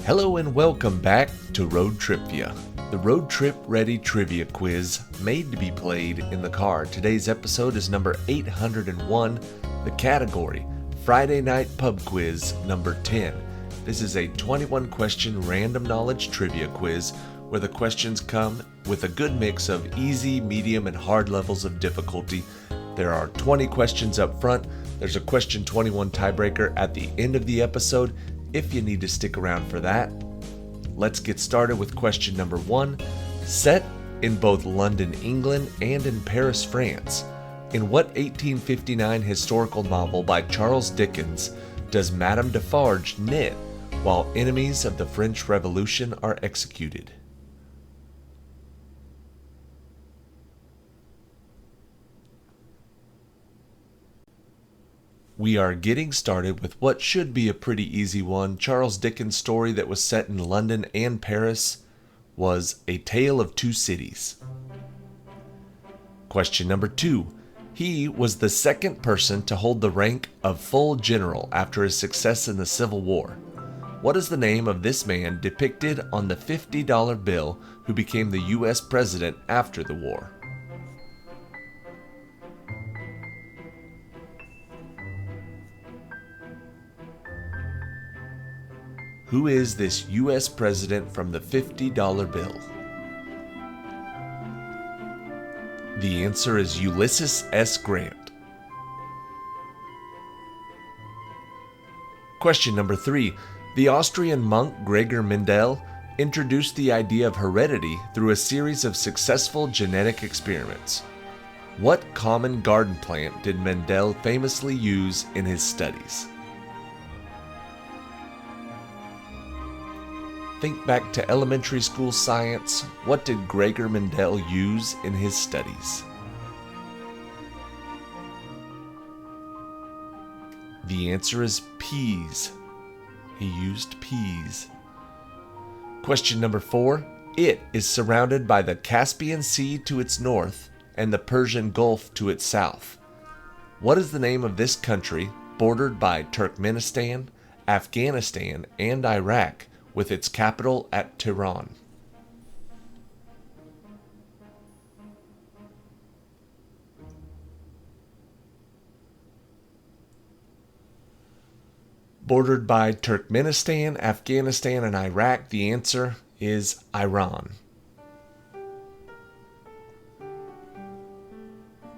Hello and welcome back to ROADTRIpVIA, the road trip ready trivia quiz made to be played in the car. Today's episode is number 801, the category Friday Night Pub Quiz number 10. This is a 21 question random knowledge trivia quiz where the questions come with a good mix of easy, medium, and hard levels of difficulty. There are 20 questions up front. There's a question 21 tiebreaker at the end of the episode if you need to stick around for that. Let's get started with question number 1. Set in both London, England and in Paris, France, in what 1859 historical novel by Charles Dickens does Madame Defarge knit while enemies of the French Revolution are executed? We are getting started with what should be a pretty easy one. Charles Dickens' story that was set in London and Paris was A Tale of Two Cities. Question number 2. He was the second person to hold the rank of full general after his success in the Civil War. What is the name of this man depicted on the $50 bill who became the U.S. president after the war? Who is this U.S. president from the $50 bill? The answer is Ulysses S. Grant. Question number 3. The Austrian monk Gregor Mendel introduced the idea of heredity through a series of successful genetic experiments. What common garden plant did Mendel famously use in his studies? Think back to elementary school science. What did Gregor Mendel use in his studies? The answer is peas. He used peas. Question number 4. It is surrounded by the Caspian Sea to its north and the Persian Gulf to its south. What is the name of this country bordered by Turkmenistan, Afghanistan, and Iraq, with its capital at Tehran? Bordered by Turkmenistan, Afghanistan, and Iraq, the answer is Iran.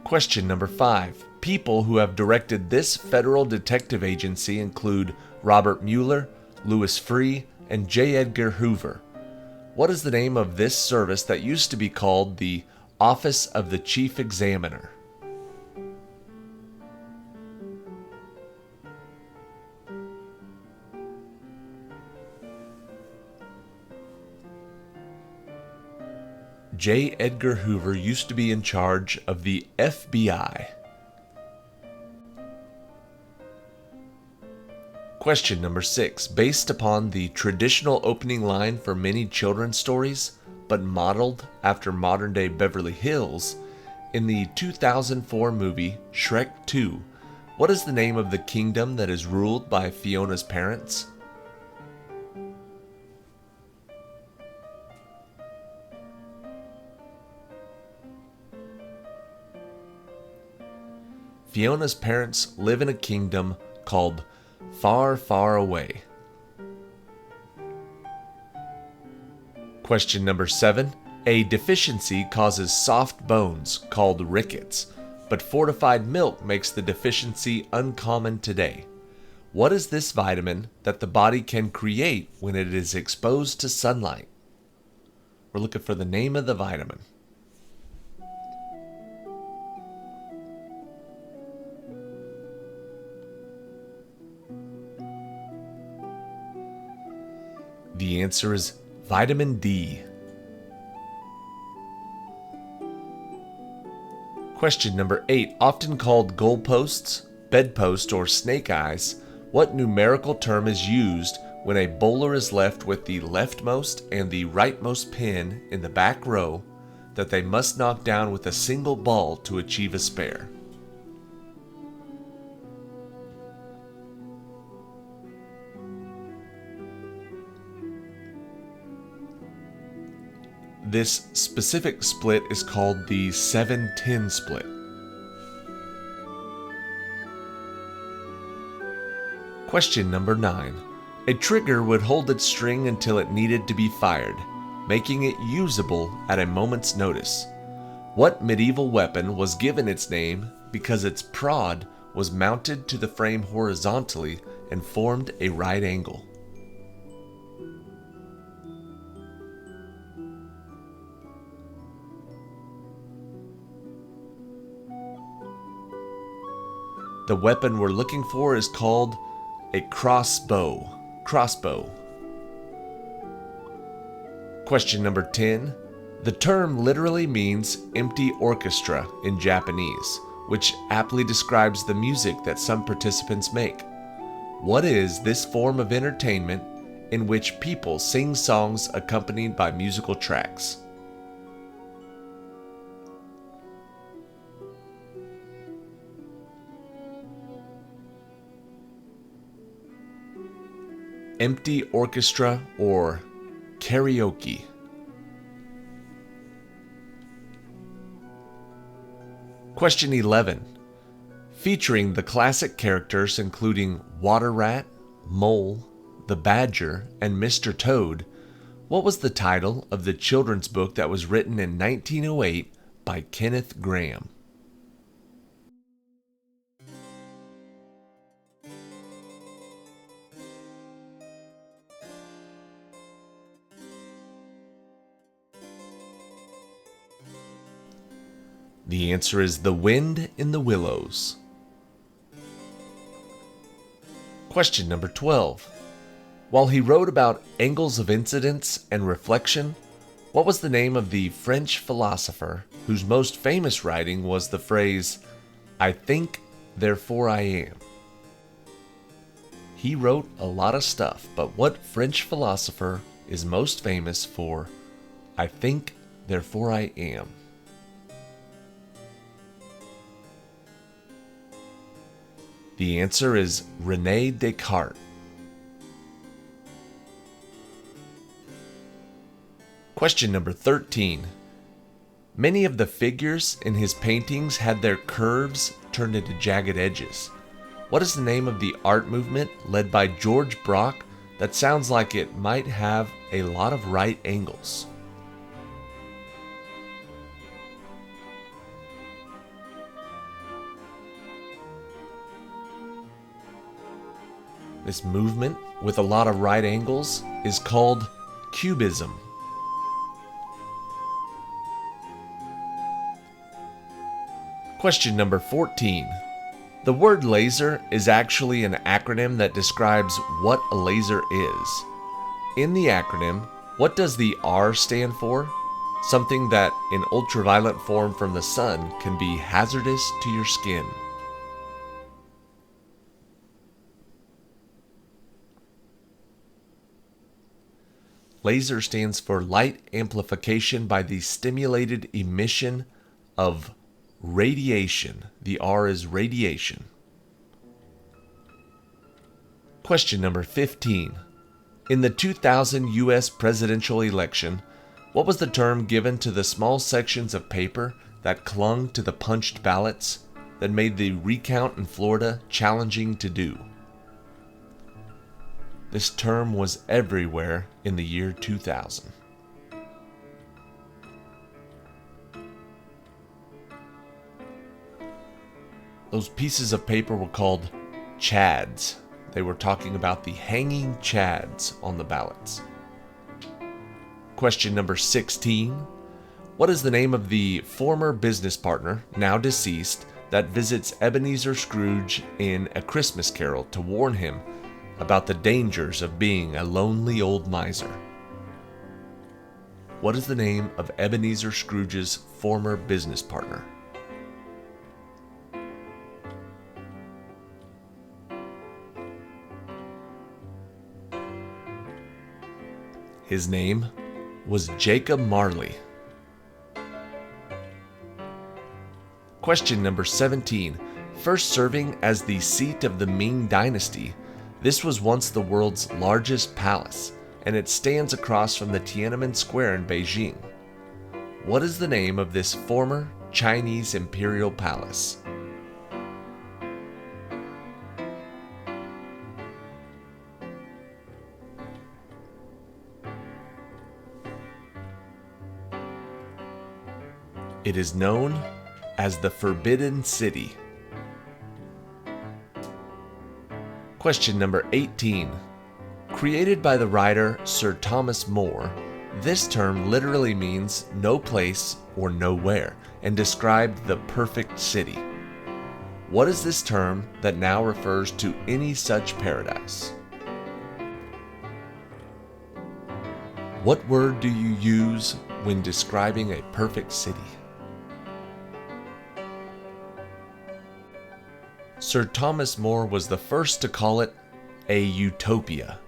Question number 5. People who have directed this federal detective agency include Robert Mueller, Louis Freeh, and J. Edgar Hoover. What is the name of this service that used to be called the Office of the Chief Examiner? J. Edgar Hoover used to be in charge of the FBI. Question number 6. Based upon the traditional opening line for many children's stories, but modeled after modern-day Beverly Hills, in the 2004 movie Shrek 2, what is the name of the kingdom that is ruled by Fiona's parents? Fiona's parents live in a kingdom called Far, Far Away. Question number 7. A deficiency causes soft bones called rickets, but fortified milk makes the deficiency uncommon today. What is this vitamin that the body can create when it is exposed to sunlight? We're looking for the name of the vitamin. The answer is vitamin D. Question number 8. Often called goalposts, bedpost, or snake eyes, what numerical term is used when a bowler is left with the leftmost and the rightmost pin in the back row that they must knock down with a single ball to achieve a spare? This specific split is called the 7-10 split. Question number 9. A trigger would hold its string until it needed to be fired, making it usable at a moment's notice. What medieval weapon was given its name because its prod was mounted to the frame horizontally and formed a right angle? The weapon we're looking for is called a crossbow. Question number 10. The term literally means empty orchestra in Japanese, which aptly describes the music that some participants make. What is this form of entertainment in which people sing songs accompanied by musical tracks? Empty orchestra or karaoke. Question 11. Featuring the classic characters including Water Rat, Mole, the Badger, and Mr. Toad, what was the title of the children's book that was written in 1908 by Kenneth Grahame? The answer is The Wind in the Willows. Question number 12. While he wrote about angles of incidence and reflection, what was the name of the French philosopher whose most famous writing was the phrase, "I think, therefore I am"? He wrote a lot of stuff, but what French philosopher is most famous for, "I think, therefore I am"? The answer is René Descartes. Question number 13. Many of the figures in his paintings had their curves turned into jagged edges. What is the name of the art movement led by George Braque that sounds like it might have a lot of right angles? This movement with a lot of right angles is called Cubism. Question number 14. The word laser is actually an acronym that describes what a laser is. In the acronym, what does the R stand for? Something that, in ultraviolet form from the sun, can be hazardous to your skin. Laser stands for light amplification by the stimulated emission of radiation. The R is radiation. Question number 15. In the 2000 U.S. presidential election, what was the term given to the small sections of paper that clung to the punched ballots that made the recount in Florida challenging to do? This term was everywhere in the year 2000. Those pieces of paper were called chads. They were talking about the hanging chads on the ballots. Question number 16. What is the name of the former business partner, now deceased, that visits Ebenezer Scrooge in A Christmas Carol to warn him about the dangers of being a lonely old miser? What is the name of Ebenezer Scrooge's former business partner? His name was Jacob Marley. Question number 17. First serving as the seat of the Ming Dynasty, this was once the world's largest palace, and it stands across from the Tiananmen Square in Beijing. What is the name of this former Chinese imperial palace? It is known as the Forbidden City. Question number 18. Created by the writer Sir Thomas More, this term literally means no place or nowhere and described the perfect city. What is this term that now refers to any such paradise? What word do you use when describing a perfect city? Sir Thomas More was the first to call it a utopia.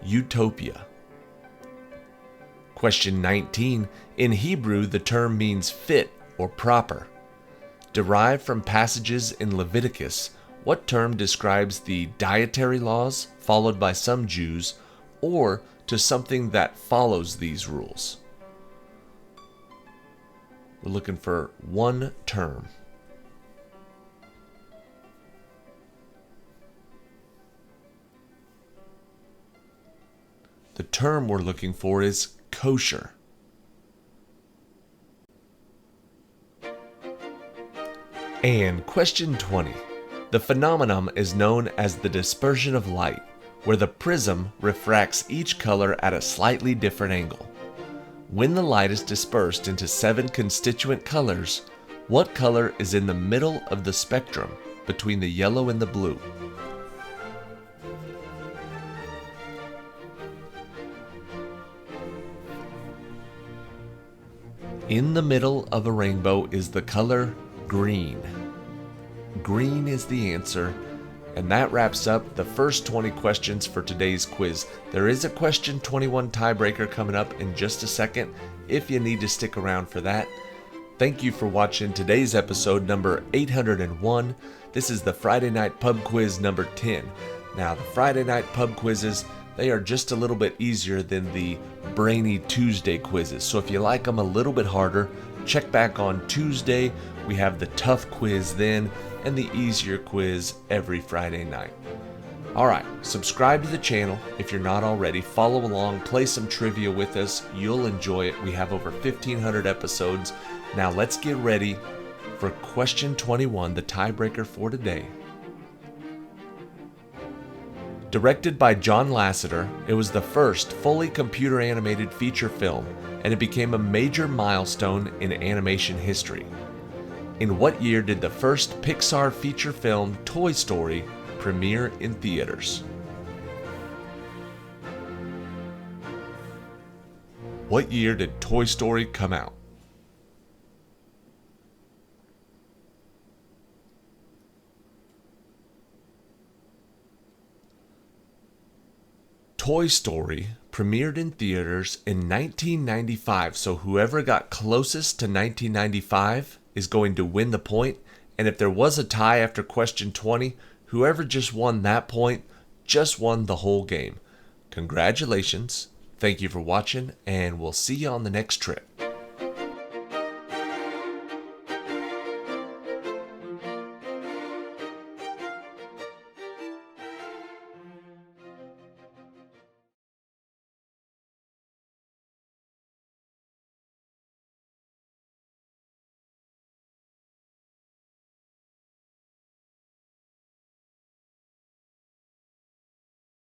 Utopia. Question 19. In Hebrew, the term means fit or proper. Derived from passages in Leviticus, what term describes the dietary laws followed by some Jews, or to something that follows these rules? We're looking for one term. The term we're looking for is kosher. And question 20. The phenomenon is known as the dispersion of light, where the prism refracts each color at a slightly different angle. When the light is dispersed into 7 constituent colors, what color is in the middle of the spectrum between the yellow and the blue? In the middle of a rainbow is the color green. Green is the answer, and that wraps up the first 20 questions for today's quiz. There is a question 21 tiebreaker coming up in just a second if you need to stick around for that. Thank you for watching today's episode number 801. This is the Friday Night Pub Quiz number 10. Now, the Friday Night Pub Quizzes, they are just a little bit easier than the Brainy Tuesday quizzes. So if you like them a little bit harder, check back on Tuesday. We have the tough quiz then and the easier quiz every Friday night. Alright, subscribe to the channel if you're not already. Follow along, play some trivia with us. You'll enjoy it. We have over 1,500 episodes. Now let's get ready for question 21, the tiebreaker for today. Directed by John Lasseter, it was the first fully computer animated feature film, and it became a major milestone in animation history. In what year did the first Pixar feature film, Toy Story, premiere in theaters? What year did Toy Story come out? Toy Story premiered in theaters in 1995, so whoever got closest to 1995 is going to win the point, and if there was a tie after question 20, whoever just won that point just won the whole game. Congratulations, thank you for watching, and we'll see you on the next trip.